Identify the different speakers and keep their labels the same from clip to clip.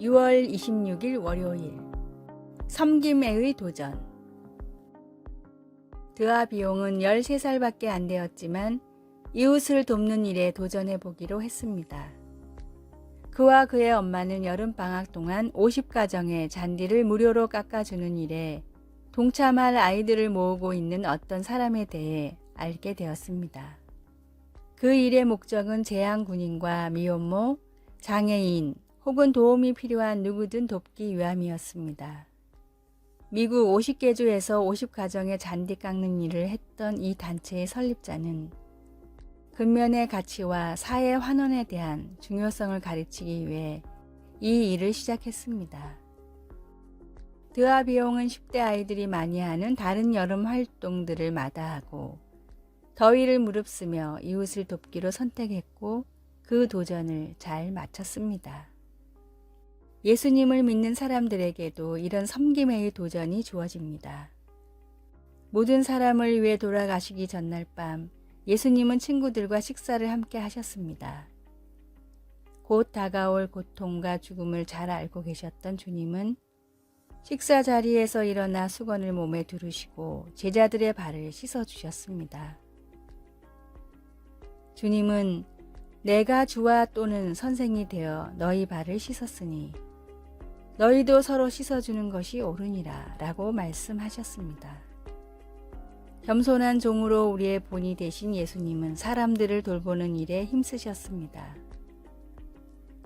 Speaker 1: 6월 26일 월요일 섬김에의 도전. 드아 비용은 13살밖에 안 되었지만 이웃을 돕는 일에 도전해 보기로 했습니다. 그와 그의 엄마는 여름방학 동안 50가정의 잔디를 무료로 깎아주는 일에 동참할 아이들을 모으고 있는 어떤 사람에 대해 알게 되었습니다. 그 일의 목적은 재향군인과 미혼모, 장애인 혹은 도움이 필요한 누구든 돕기 위함이었습니다. 미국 50개 주에서 50가정의 잔디 깎는 일을 했던 이 단체의 설립자는 근면의 가치와 사회 환원에 대한 중요성을 가르치기 위해 이 일을 시작했습니다. 드아 비용은 10대 아이들이 많이 하는 다른 여름 활동들을 마다하고 더위를 무릅쓰며 이웃을 돕기로 선택했고 그 도전을 잘 마쳤습니다. 예수님을 믿는 사람들에게도 이런 섬김의 도전이 주어집니다. 모든 사람을 위해 돌아가시기 전날 밤 예수님은 친구들과 식사를 함께 하셨습니다. 곧 다가올 고통과 죽음을 잘 알고 계셨던 주님은 식사 자리에서 일어나 수건을 몸에 두르시고 제자들의 발을 씻어주셨습니다. 주님은 내가 주와 또는 선생이 되어 너희 발을 씻었으니 너희도 서로 씻어주는 것이 옳으니라 라고 말씀하셨습니다. 겸손한 종으로 우리의 본이 되신 예수님은 사람들을 돌보는 일에 힘쓰셨습니다.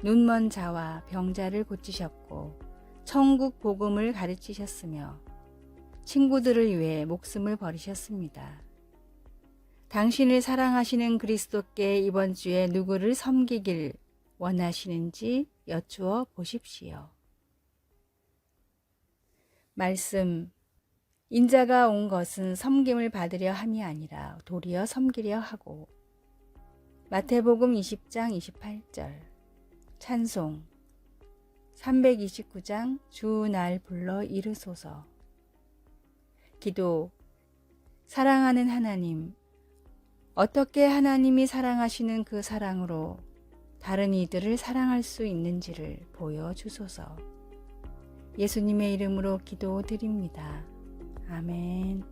Speaker 1: 눈먼 자와 병자를 고치셨고 천국 복음을 가르치셨으며 친구들을 위해 목숨을 버리셨습니다. 당신을 사랑하시는 그리스도께 이번 주에 누구를 섬기길 원하시는지 여쭈어 보십시오. 말씀. 인자가 온 것은 섬김을 받으려 함이 아니라 도리어 섬기려 하고. 마태복음 20장 28절. 찬송. 329장 주 날 불러 이르소서. 기도. 사랑하는 하나님, 어떻게 하나님이 사랑하시는 그 사랑으로 다른 이들을 사랑할 수 있는지를 보여주소서. 예수님의 이름으로 기도드립니다. 아멘.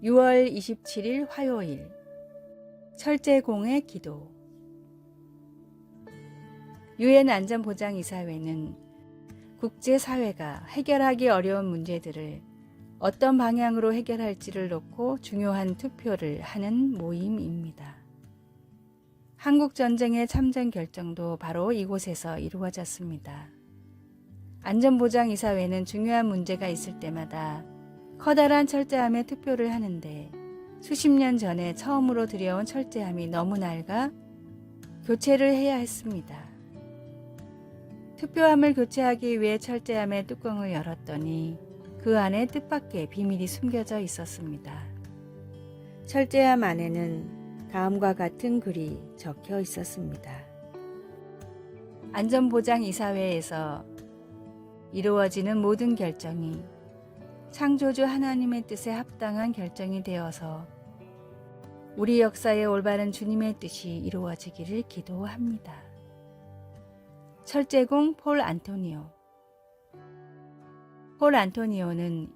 Speaker 1: (6월 27일) 화요일 철제공의 기도. 유엔 안전보장이사회는 국제사회가 해결하기 어려운 문제들을 어떤 방향으로 해결할지를 놓고 중요한 투표를 하는 모임입니다. 한국전쟁의 참전 결정도 바로 이곳에서 이루어졌습니다. 안전보장이사회는 중요한 문제가 있을 때마다 커다란 철제함에 투표를 하는데 수십 년 전에 처음으로 들여온 철제함이 너무 낡아 교체를 해야 했습니다. 투표함을 교체하기 위해 철제함의 뚜껑을 열었더니 그 안에 뜻밖의 비밀이 숨겨져 있었습니다. 철제함 안에는 다음과 같은 글이 적혀 있었습니다. 안전보장이사회에서 이루어지는 모든 결정이 창조주 하나님의 뜻에 합당한 결정이 되어서 우리 역사의 올바른 주님의 뜻이 이루어지기를 기도합니다. 철제공 폴 안토니오. 폴 안토니오는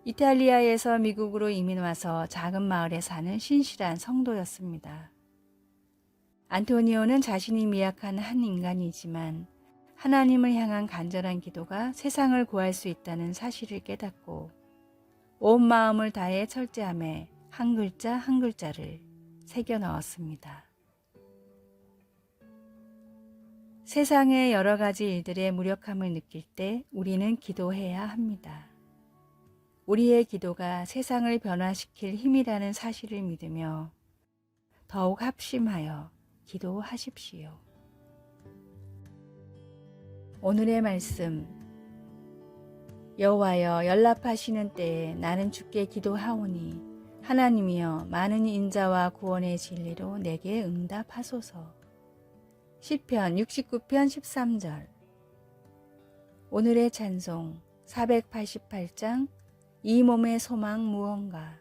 Speaker 1: 이탈리아에서 미국으로 이민 와서 작은 마을에 사는 신실한 성도였습니다. 안토니오는 자신이 미약한 한 인간이지만 하나님을 향한 간절한 기도가 세상을 구할 수 있다는 사실을 깨닫고 온 마음을 다해 철제함에 한 글자 한 글자를 새겨 넣었습니다. 세상의 여러 가지 일들의 무력함을 느낄 때 우리는 기도해야 합니다. 우리의 기도가 세상을 변화시킬 힘이라는 사실을 믿으며 더욱 합심하여 기도하십시오. 오늘의 말씀. 여호와여, 연락하시는 때에 나는 주께 기도하오니 하나님이여, 많은 인자와 구원의 진리로 내게 응답하소서. 시편 69편 13절. 오늘의 찬송 488장 이 몸의 소망 무언가.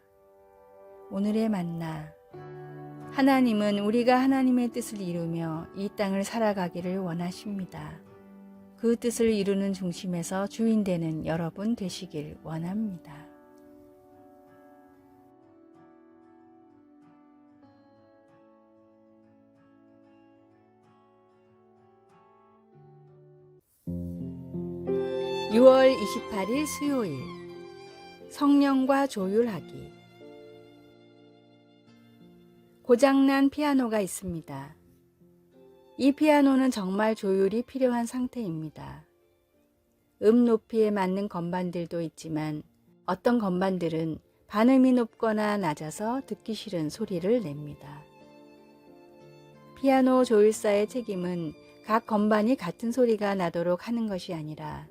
Speaker 1: 오늘의 만나. 하나님은 우리가 하나님의 뜻을 이루며 이 땅을 살아가기를 원하십니다. 그 뜻을 이루는 중심에서 주인 되는 여러분 되시길 원합니다. (6월 28일) 수요일. 성령과 조율하기. 고장난 피아노가 있습니다. 이 피아노는 정말 조율이 필요한 상태입니다. 높이에 맞는 건반들도 있지만 어떤 건반들은 반음이 높거나 낮아서 듣기 싫은 소리를 냅니다. 피아노 조율사의 책임은 각 건반이 같은 소리가 나도록 하는 것이 아니라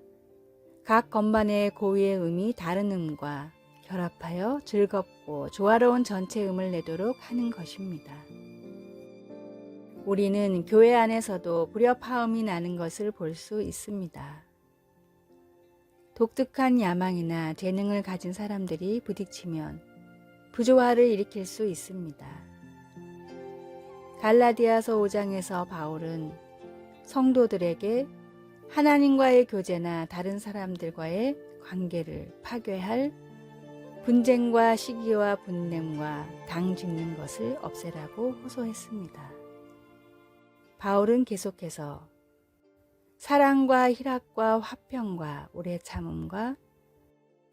Speaker 1: 각 건반의 고유의 음이 다른 음과 결합하여 즐겁고 조화로운 전체 음을 내도록 하는 것입니다. 우리는 교회 안에서도 불협화음이 나는 것을 볼 수 있습니다. 독특한 야망이나 재능을 가진 사람들이 부딪히면 부조화를 일으킬 수 있습니다. 갈라디아서 5장에서 바울은 성도들에게 하나님과의 교제나 다른 사람들과의 관계를 파괴할 분쟁과 시기와 분냄과 당 짓는 것을 없애라고 호소했습니다. 바울은 계속해서 사랑과 희락과 화평과 오래 참음과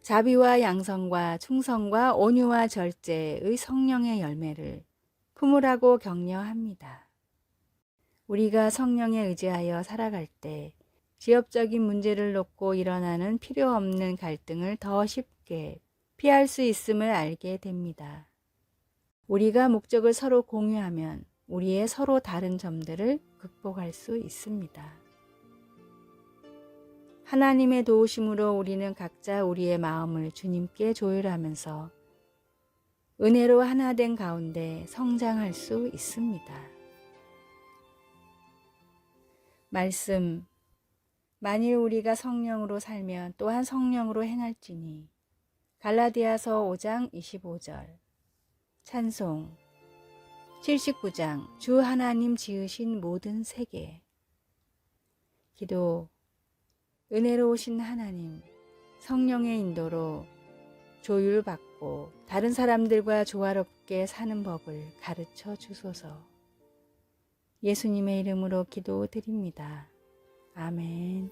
Speaker 1: 자비와 양성과 충성과 온유와 절제의 성령의 열매를 품으라고 격려합니다. 우리가 성령에 의지하여 살아갈 때 지역적인 문제를 놓고 일어나는 필요 없는 갈등을 더 쉽게 피할 수 있음을 알게 됩니다. 우리가 목적을 서로 공유하면 우리의 서로 다른 점들을 극복할 수 있습니다. 하나님의 도우심으로 우리는 각자 우리의 마음을 주님께 조율하면서 은혜로 하나 된 가운데 성장할 수 있습니다. 말씀. 만일 우리가 성령으로 살면 또한 성령으로 행할지니. 갈라디아서 5장 25절. 찬송. 79장. 주 하나님 지으신 모든 세계. 기도. 은혜로우신 하나님, 성령의 인도로 조율받고 다른 사람들과 조화롭게 사는 법을 가르쳐 주소서. 예수님의 이름으로 기도드립니다. 아멘.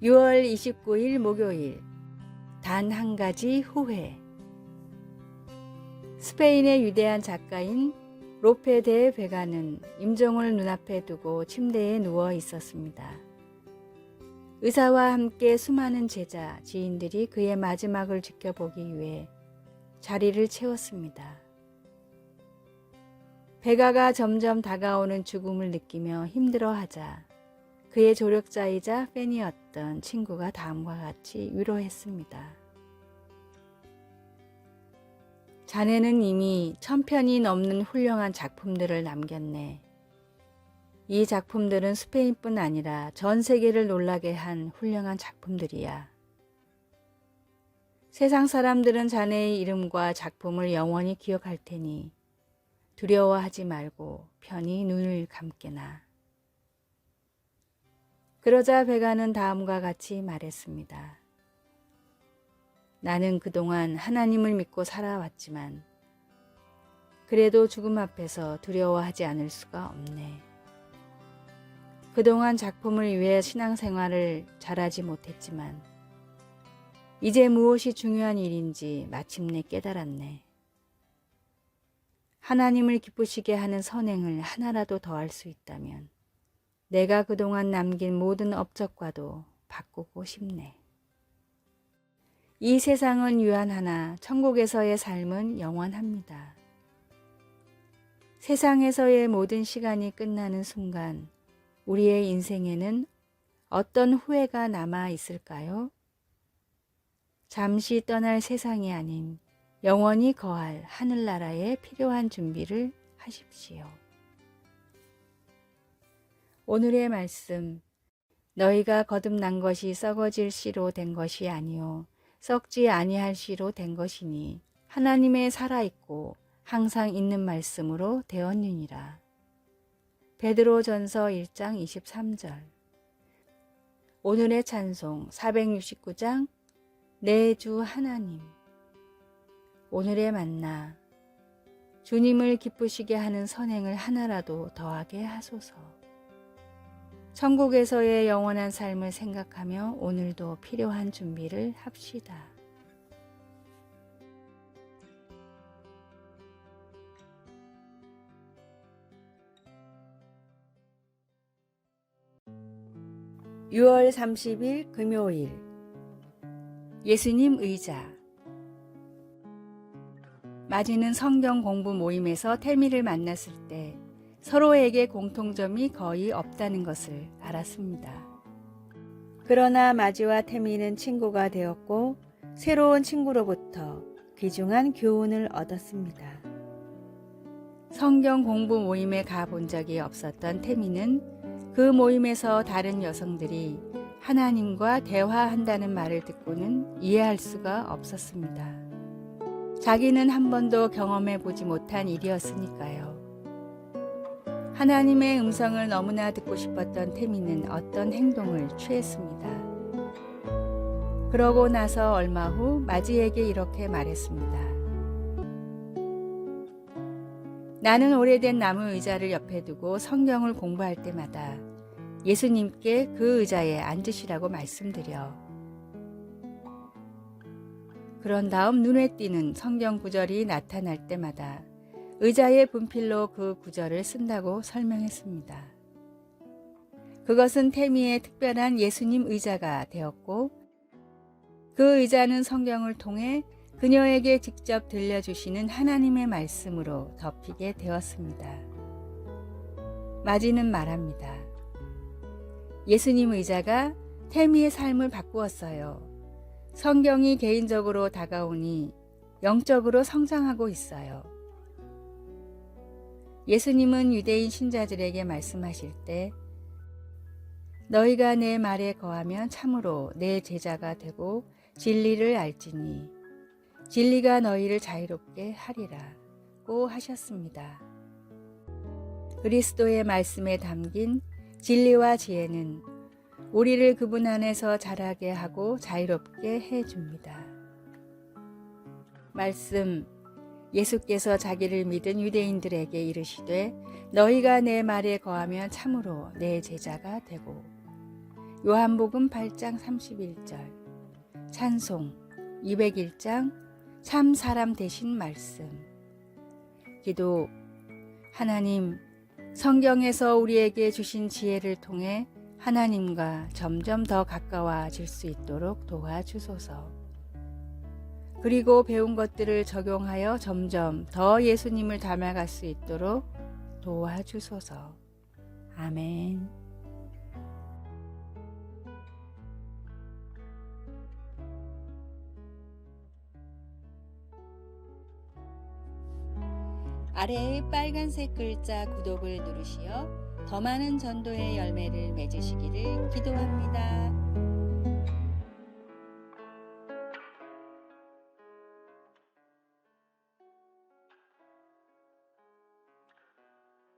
Speaker 1: (6월 29일) 목요일. 단 한 가지 후회. 스페인의 위대한 작가인 로페 데 베가는 임종을 눈앞에 두고 침대에 누워 있었습니다. 의사와 함께 수많은 제자, 지인들이 그의 마지막을 지켜보기 위해 자리를 채웠습니다. 베가가 점점 다가오는 죽음을 느끼며 힘들어하자 그의 조력자이자 팬이었던 친구가 다음과 같이 위로했습니다. 자네는 이미 1000편이 넘는 훌륭한 작품들을 남겼네. 이 작품들은 스페인뿐 아니라 전 세계를 놀라게 한 훌륭한 작품들이야. 세상 사람들은 자네의 이름과 작품을 영원히 기억할 테니 두려워하지 말고 편히 눈을 감게나. 그러자 베가는 다음과 같이 말했습니다. 나는 그동안 하나님을 믿고 살아왔지만 그래도 죽음 앞에서 두려워하지 않을 수가 없네. 그동안 작품을 위해 신앙생활을 잘하지 못했지만 이제 무엇이 중요한 일인지 마침내 깨달았네. 하나님을 기쁘시게 하는 선행을 하나라도 더 할 수 있다면 내가 그동안 남긴 모든 업적과도 바꾸고 싶네. 이 세상은 유한하나 천국에서의 삶은 영원합니다. 세상에서의 모든 시간이 끝나는 순간 우리의 인생에는 어떤 후회가 남아 있을까요? 잠시 떠날 세상이 아닌 영원히 거할 하늘나라에 필요한 준비를 하십시오. 오늘의 말씀. 너희가 거듭난 것이 썩어질 씨로 된 것이 아니요 썩지 아니할 씨로 된 것이니 하나님의 살아있고 항상 있는 말씀으로 되었느니라. 베드로전서 1장 23절. 오늘의 찬송 469장 내 주 하나님. 오늘의 만나. 주님을 기쁘시게 하는 선행을 하나라도 더하게 하소서. 천국에서의 영원한 삶을 생각하며 오늘도 필요한 준비를 합시다. (6월 30일) 금요일. 예수님 의자. 마지는 성경 공부 모임에서 태미를 만났을 때 서로에게 공통점이 거의 없다는 것을 알았습니다. 그러나 마지와 태미는 친구가 되었고 새로운 친구로부터 귀중한 교훈을 얻었습니다. 성경 공부 모임에 가본 적이 없었던 태미는 그 모임에서 다른 여성들이 하나님과 대화한다는 말을 듣고는 이해할 수가 없었습니다. 자기는 한 번도 경험해 보지 못한 일이었으니까요. 하나님의 음성을 너무나 듣고 싶었던 태미는 어떤 행동을 취했습니다. 그러고 나서 얼마 후 마지에게 이렇게 말했습니다. 나는 오래된 나무 의자를 옆에 두고 성경을 공부할 때마다 예수님께 그 의자에 앉으시라고 말씀드려. 그런 다음 눈에 띄는 성경 구절이 나타날 때마다 의자의 분필로 그 구절을 쓴다고 설명했습니다. 그것은 태미의 특별한 예수님 의자가 되었고 그 의자는 성경을 통해 그녀에게 직접 들려주시는 하나님의 말씀으로 덮이게 되었습니다. 마지는 말합니다. 예수님 의자가 태미의 삶을 바꾸었어요. 성경이 개인적으로 다가오니 영적으로 성장하고 있어요. 예수님은 유대인 신자들에게 말씀하실 때 너희가 내 말에 거하면 참으로 내 제자가 되고 진리를 알지니 진리가 너희를 자유롭게 하리라고 하셨습니다. 그리스도의 말씀에 담긴 진리와 지혜는 우리를 그분 안에서 자라게 하고 자유롭게 해줍니다. 말씀. 예수께서 자기를 믿은 유대인들에게 이르시되 너희가 내 말에 거하면 참으로 내 제자가 되고. 요한복음 8장 31절. 찬송 201장 참 사람 되신 말씀. 기도. 하나님, 성경에서 우리에게 주신 지혜를 통해 하나님과 점점 더 가까워질 수 있도록 도와주소서. 그리고 배운 것들을 적용하여 점점 더 예수님을 닮아갈 수 있도록 도와주소서. 아멘. 아래의 빨간색 글자 구독을 누르시어 더 많은 전도의 열매를 맺으시기를 기도합니다.